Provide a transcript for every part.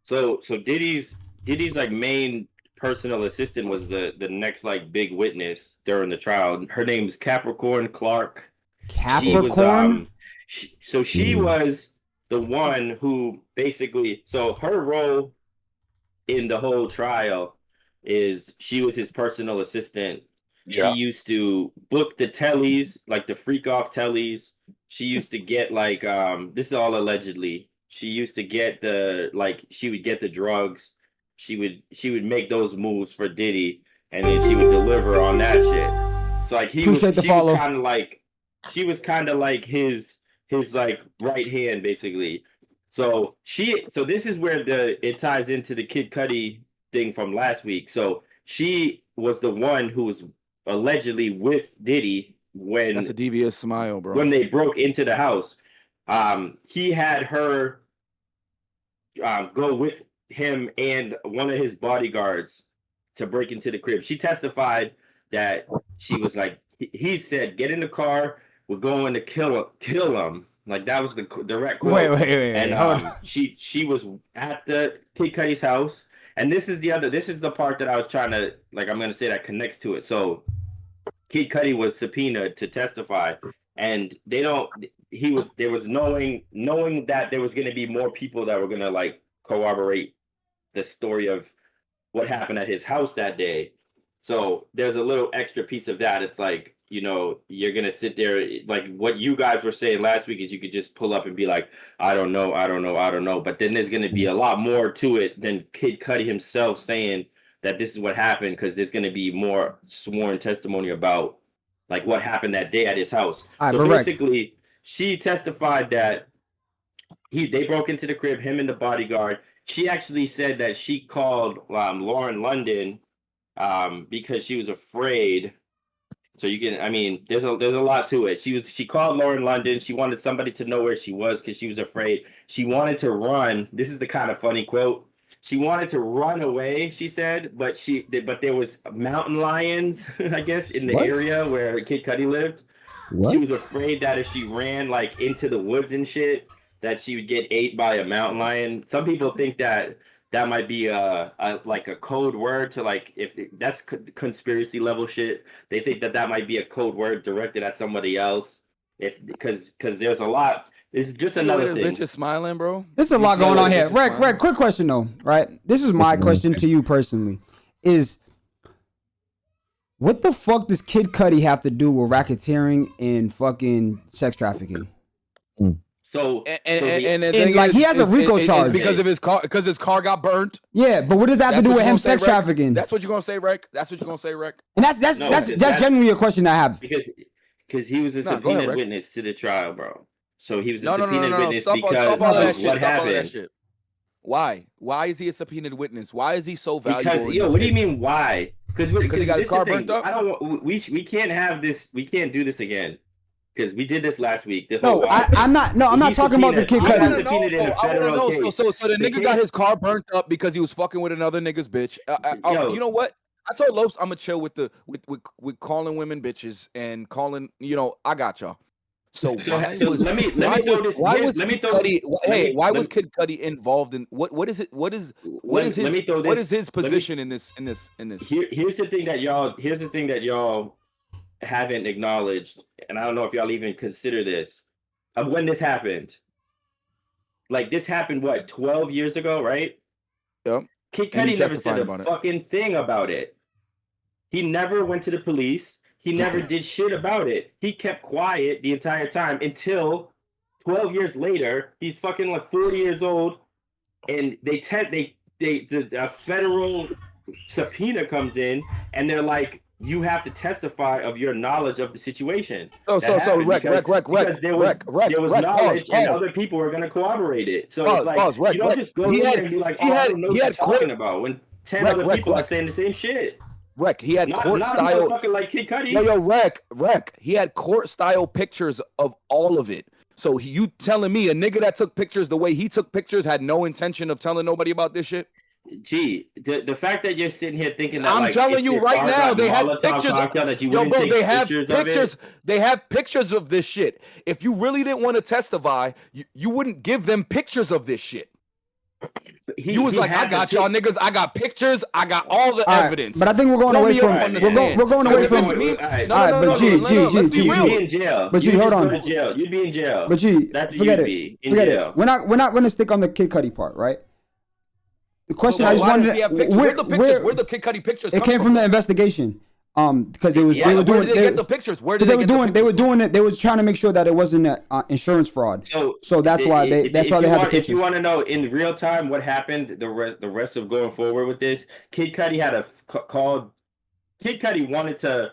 So Diddy's like main personal assistant was the next like big witness during the trial. Her name's Capricorn Clark. She was Capricorn. she was the one who basically, so her role in the whole trial is she was his personal assistant. She Yeah. used to book the tellies, like the freak off tellies. She used to get like this is all allegedly. She used to get the like she would get the drugs. She would make those moves for Diddy and then she would deliver on that shit. So like Appreciate the she was follow. kind of like she was kind of like his like right hand basically. So this is where it ties into the Kid Cudi thing from last week. So she was the one who was allegedly with Diddy That's a devious smile, bro. when they broke into the house. He had her go with him and one of his bodyguards to break into the crib. She testified that she was like, he said, "Get in the car. We're going to kill him." Like that was the direct quote. Wait. And Hold on. she was at the Kid Cudi's house, and this is the part that I was trying to like. I'm gonna say that connects to it. So Kid Cudi was subpoenaed to testify, and they don't. There was knowing that there was gonna be more people that were gonna like corroborate the story of what happened at his house that day. So there's a little extra piece of that. It's like, you're gonna sit there like what you guys were saying last week is you could just pull up and be like, I don't know. But then there's gonna be a lot more to it than Kid Cudi himself saying that this is what happened, because there's gonna be more sworn testimony about like what happened that day at his house. All right, So but Rick, basically, she testified that they broke into the crib, him and the bodyguard. She actually said that she called Lauren London because she was afraid. So there's a lot to it. She called Lauren London. She wanted somebody to know where she was because she was afraid. She wanted to run. This is the kind of funny quote. She wanted to run away, she said, but there was mountain lions, I guess, in the What? area where Kid Cudi lived. What? She was afraid that if she ran like into the woods and shit, that she would get ate by a mountain lion. Some people think that might be like a code word to like, if that's conspiracy level shit. They think that might be a code word directed at somebody else. Because there's a lot. This is just another thing. Bitch is smiling, bro. there's a lot going on here. Rick, quick question though, right? This is my question to you personally. Is what the fuck does Kid Cudi have to do with racketeering and fucking sex trafficking? So and like he has a RICO charge because of his car, because his car got burnt. Yeah, but what does that have to do with him sex trafficking? That's what you're gonna say, Rick. That's what you're gonna say, Rick. And that's genuinely a question I have. Because he was a subpoenaed witness to the trial, bro. So he was a subpoenaed witness Stop because all of what happened. Why? Why is he a subpoenaed witness? Why is he so valuable? Because what do you mean why? Because he got his car burnt up. I don't. We can't have this. We can't do this again. Because we did this last week. I'm not talking about the Kid Cudi. So the nigga got his car burnt up because he was fucking with another nigga's bitch. You know what? I told Lopes I'm gonna chill with calling women bitches and calling. I got y'all. So why was Kid Cudi involved in what is it? What is his position in this? Here's the thing that y'all haven't acknowledged, and I don't know if y'all even consider this, of when this happened. Like this happened 12 years ago, right? Yep. Kid Cudi never said a fucking thing about it. He never went to the police. He never did shit about it. He kept quiet the entire time until 12 years later, he's fucking like 40 years old, and a federal subpoena comes in, and they're like, you have to testify of your knowledge of the situation. Because there was knowledge, and other people were going to corroborate it. So it's like, you don't just go in there and be like, I don't know what you're talking about, when 10 other people are saying the same shit. Rick, he had court style. Fucking like Kid Cudi. Rick, he had court style pictures of all of it. So you telling me a nigga that took pictures the way he took pictures had no intention of telling nobody about this shit? Gee, the fact that you're sitting here thinking that I'm telling you right now, they had pictures. They have pictures. They have pictures of this shit. If you really didn't want to testify, you wouldn't give them pictures of this shit. You was like, I got y'all niggas. I got pictures. I got all the evidence. But I think we're going away from. We're going away from. But G, let's be real. You'd be in jail. But G, hold on. You'd be in jail. But G, forget it. Forget it. We're not going to stick on the Kid Cudi part, right? The question I just wanted to. Where the Kid Cudi pictures? It came from the investigation. Because they were doing. Where did they get the pictures? Where did they get the pictures? They were doing it. They was trying to make sure that it wasn't insurance fraud. So that's why they had the pictures. If you want to know in real time what happened, the rest of going forward with this, Kid Cudi had a call. Kid Cudi wanted to.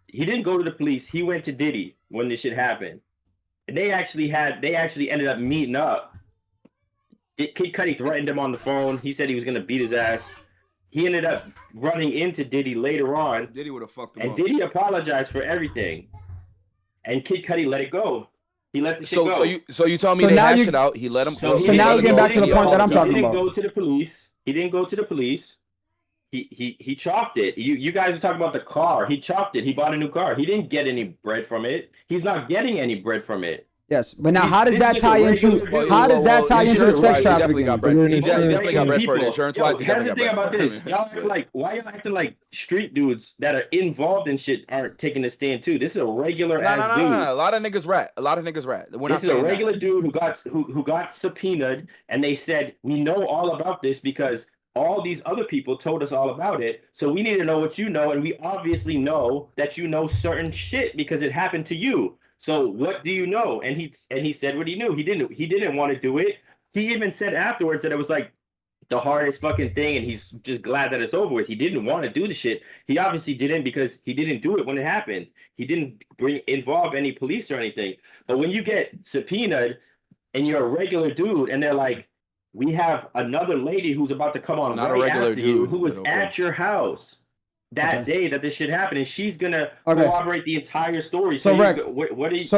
He didn't go to the police. He went to Diddy when this shit happened, and they actually ended up meeting up. Kid Cudi threatened him on the phone. He said he was gonna beat his ass. He ended up running into Diddy later on. Diddy would have fucked him and up. Diddy apologized for everything. And Kid Cudi let it go. He let the shit go. So you tell me they hashed it out. He let him. So now we're getting back to the point that I'm talking about. He didn't go to the police. He chalked it. You guys are talking about the car. He chalked it. He bought a new car. He didn't get any bread from it. He's not getting any bread from it. Yes, but now how does that tie into the sex trafficking? He definitely got bread for it. Insurance-wise, here's the thing about this. Y'all why y'all acting like street dudes that are involved in shit aren't taking a stand too? This is a regular ass dude. A lot of niggas rat. This is a regular dude who got subpoenaed, and they said we know all about this because all these other people told us all about it. So we need to know what you know, and we obviously know that you know certain shit because it happened to you. So what do you know? And he said what he knew. He didn't want to do it. He even said afterwards that it was like the hardest fucking thing, and he's just glad that it's over with. He didn't want to do the shit. He obviously didn't because he didn't do it when it happened. He didn't involve any police or anything. But when you get subpoenaed and you're a regular dude, and they're like, we have another lady who's about to come on right after you, who was at your house that day that this shit happened, and she's gonna corroborate the entire story. So Rick, let's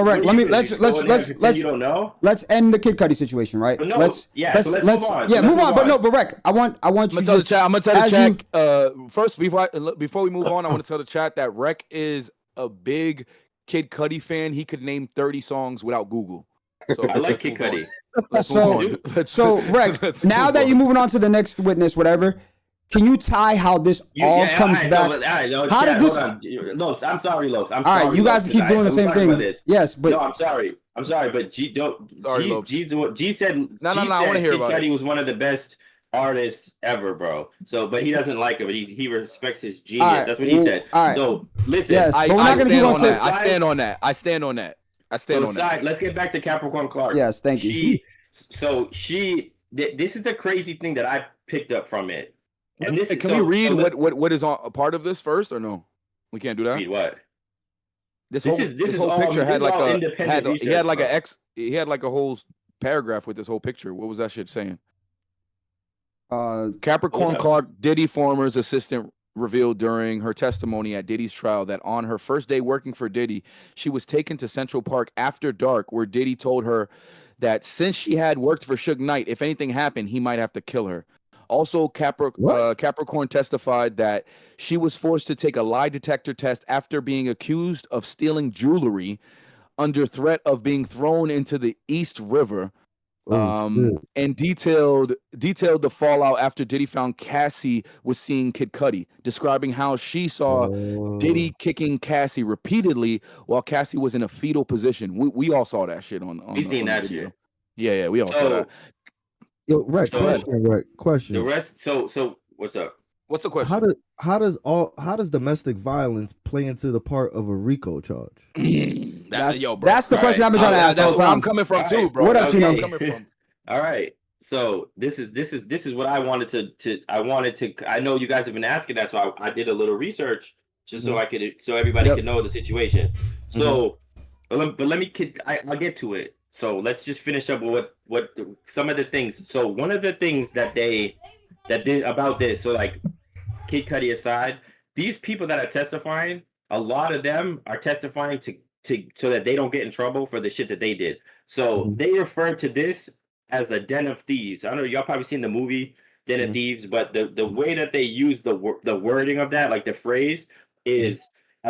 you don't know. Let's end the Kid Cudi situation, right? Let's move on. Yeah, move on. But Rick, I want you to tell the chat. I'm gonna tell the chat. First, before we move on, I want to tell the chat that Rick is a big Kid Cudi fan. He could name 30 songs without Google. So I like Kid Cudi. So Rick, now that you're moving on to the next witness, whatever. Can you tie how this all comes back? How does this? Los, I'm sorry, Los. I'm sorry. All right, you guys keep doing the same thing. Yes, but no, I'm sorry, but G said no. I want to hear about it. He was one of the best artists ever, bro. So, but he doesn't like it, but he respects his genius. Right, that's what he said. Right. So listen, yes, I stand on that. Let's get back to Capricorn Clark. Yes, thank you. This is the crazy thing that I picked up from it. And this can we read what is on a part of this first or no? We can't do that. Read what? This whole picture had like he had like a whole paragraph with this whole picture. What was that shit saying? Capricorn Clark, Diddy former's assistant, revealed during her testimony at Diddy's trial that on her first day working for Diddy, she was taken to Central Park after dark, where Diddy told her that since she had worked for Suge Knight, if anything happened, he might have to kill her. Also, Capricorn testified that she was forced to take a lie detector test after being accused of stealing jewelry under threat of being thrown into the East River. And detailed the fallout after Diddy found Cassie was seeing Kid Cudi, describing how she saw Diddy kicking Cassie repeatedly while Cassie was in a fetal position. We all saw that shit on we seen that video. Shit. Yeah, we all saw that. Yo, Rex, question. The rest. So what's up? What's the question? How does domestic violence play into the part of a RICO charge? That's the question I've been trying to ask. That's where I'm coming from too, bro. What up, Tino? All right. So this is what I wanted to. I know you guys have been asking that, so I did a little research just so everybody could know the situation. So, but let me. I'll get to it. So let's just finish up with what some of the things. So one of the things that did about this. So like Kid Cudi aside, these people that are testifying, a lot of them are testifying to so that they don't get in trouble for the shit that they did. So they refer to this as a den of thieves. I don't know, y'all probably seen the movie Den of Thieves, but the way that they use the wording of that, like the phrase, is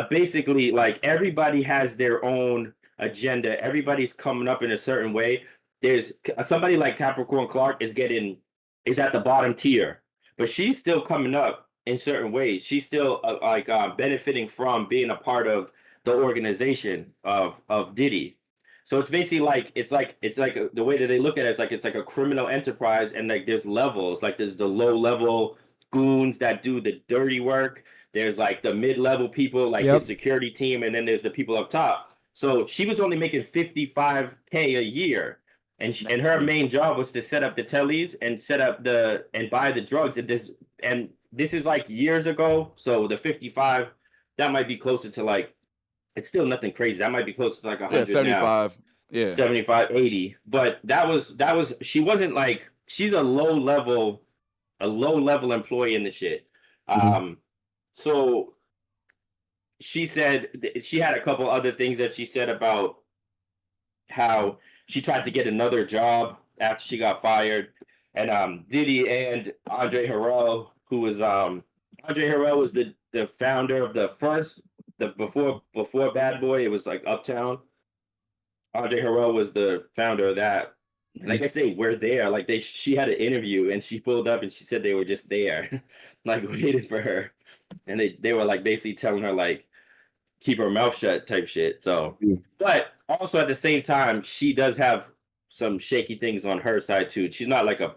basically like everybody has their own agenda. Everybody's coming up in a certain way. there's somebody like Capricorn Clark is at the bottom tier, but she's still coming up in certain ways. She's still benefiting from being a part of the organization of Diddy. So it's basically like the way that they look at it is like it's like a criminal enterprise, and like there's levels. Like there's the low level goons that do the dirty work. There's like the mid level people, like his security team, and then there's the people up top. So she was only making $55K a year, and her main job was to set up the tellies and buy the drugs. And this is like years ago. So the 55, that might be closer to like, it's still nothing crazy. That might be closer to like 100 75. now. Yeah. 75, 80. But that was she wasn't like, she's a low level employee in the shit. So she said she had a couple other things that she said about how she tried to get another job after she got fired. And Diddy and Andre Harrell, who was Andre Harrell was the founder of before Bad Boy, it was like Uptown. Andre Harrell was the founder of that. And I guess they were there. Like she had an interview and she pulled up and she said they were just there, like waiting for her. And they were like basically telling her like keep her mouth shut type shit. So, but also at the same time, she does have some shaky things on her side too. She's not like a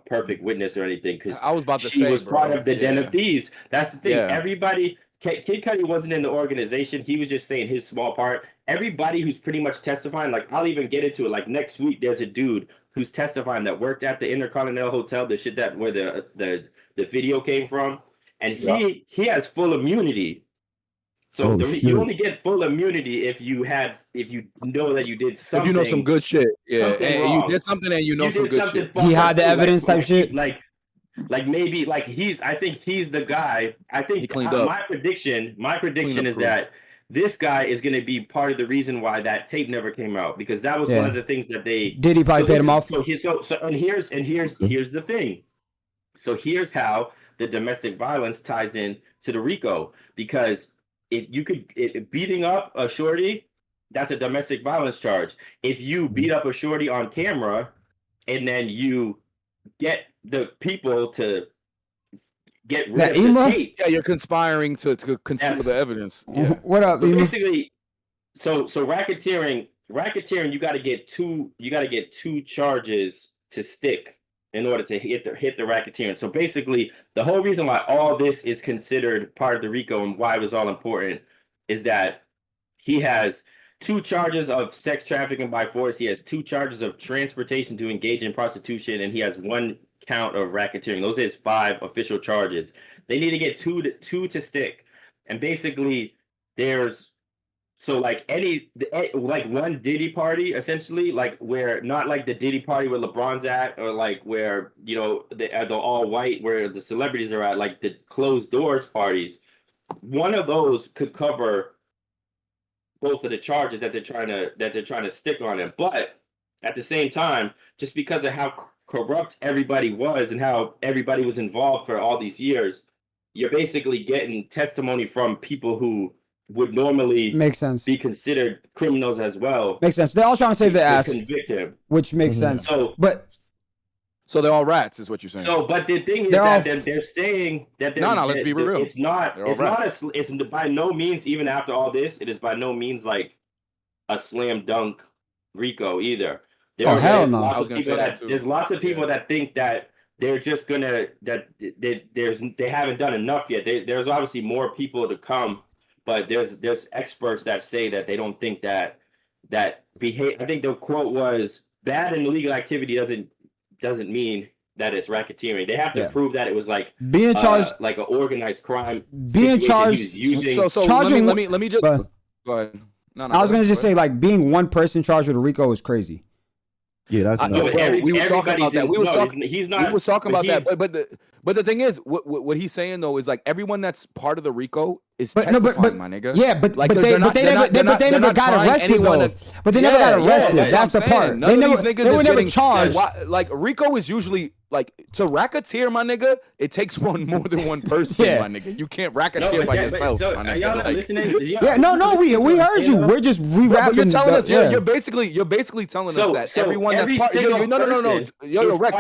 perfect witness or anything, because I was about to she say, was part of the Den of Thieves. That's the thing. Yeah. Everybody, Kid Cudi wasn't in the organization. He was just saying his small part. Everybody who's pretty much testifying, like I'll even get into it. Like next week, there's a dude who's testifying that worked at the Intercontinental Hotel, the shit that where the video came from, and he has full immunity. So you only get full immunity if you know that you did something. If you know some good shit, yeah, and you did something and you know some good shit. He had the evidence type shit. Like maybe like I think he's the guy. I think my prediction is that this guy is going to be part of the reason why that tape never came out, because that was one of the things that Diddy probably paid him off. So here's the thing. So here's how the domestic violence ties in to the RICO, because if you beating up a shorty, that's a domestic violence charge. If you beat up a shorty on camera and then you get the people to get rid of the tape. Yeah, you're conspiring to conceal the evidence. Yeah. What up? So basically, so racketeering, you got to get two charges to stick in order to hit the racketeering. So basically, the whole reason why all this is considered part of the RICO and why it was all important is that he has 2 charges of sex trafficking by force. He has 2 charges of transportation to engage in prostitution, and he has 1 count of racketeering. Those are his 5 official charges. They need to get two to stick. And basically, there's like one Diddy party, essentially, like where not like the Diddy party where LeBron's at, or like where the all white where the celebrities are at, like the closed doors parties. One of those could cover both of the charges that they're trying to stick on him. But at the same time, just because of how corrupt everybody was and how everybody was involved for all these years, you're basically getting testimony from people who would normally be considered criminals as well. Makes sense. They're all trying to save their ass, convict him, which makes sense. So they're all rats, is what you're saying. So, but the thing is they're saying that let's be real. It's by no means, even after all this, it is by no means like a slam dunk RICO either. Hell no! There's lots of people that think that they're just gonna they haven't done enough yet. There's obviously more people to come, but there's experts that say that they don't think that behave. I think the quote was, "Bad and illegal activity doesn't mean that it's racketeering." They have to prove that it was like being charged, like an organized crime. Being charged. Let me just go ahead. No, I was gonna just say, like, being one person charged with a RICO is crazy. Yeah, that's we were talking about that. We were talking about that. But the thing is, what he's saying though is like everyone that's part of the RICO is testifying, my nigga. Yeah, but they never got arrested though. But they never got arrested. That's the part. They were never charged. Like RICO is usually like to racketeer, my nigga. It takes more than one person, my nigga. You can't racketeer by yourself. So, my are nigga. y'all not listening? We heard you. We're just rewrapping. You're telling us. You're basically telling us that everyone that's part. Yo, Rec.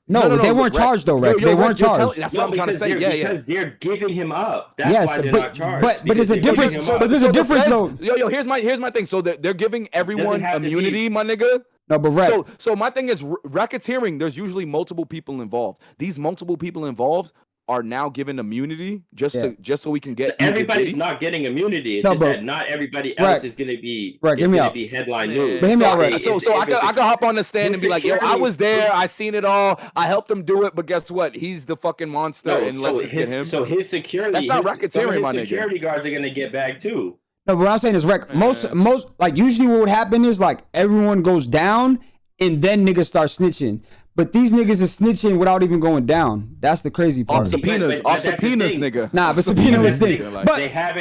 No, they weren't charged though, Rec. They weren't charged. That's what I'm trying to say. Because they're giving him up. That's why they're not charged. But there's a difference. But there's a difference though. Yo, here's my thing. So they're giving everyone immunity, my nigga. No, but Rec. So my thing is racketeering. There's usually multiple people involved. These multiple people involved are now given immunity just so we can get. Everybody's not getting immunity. It's just that not everybody else is going to be. Be headline news. But hear me out, Rec. So I could hop on the stand and be like, yo, I was there. I seen it all. I helped him do it. But guess what? He's the fucking monster. And let's get him. So his security. That's not racketeering, my nigga. Security guards are going to get bagged too. No, but what I'm saying is, Rec, most like usually what would happen is like everyone goes down and then niggas start snitching. But these niggas are snitching without even going down. That's the crazy part. Off subpoenas, nigga. Nah, but subpoena was thing. But they haven't.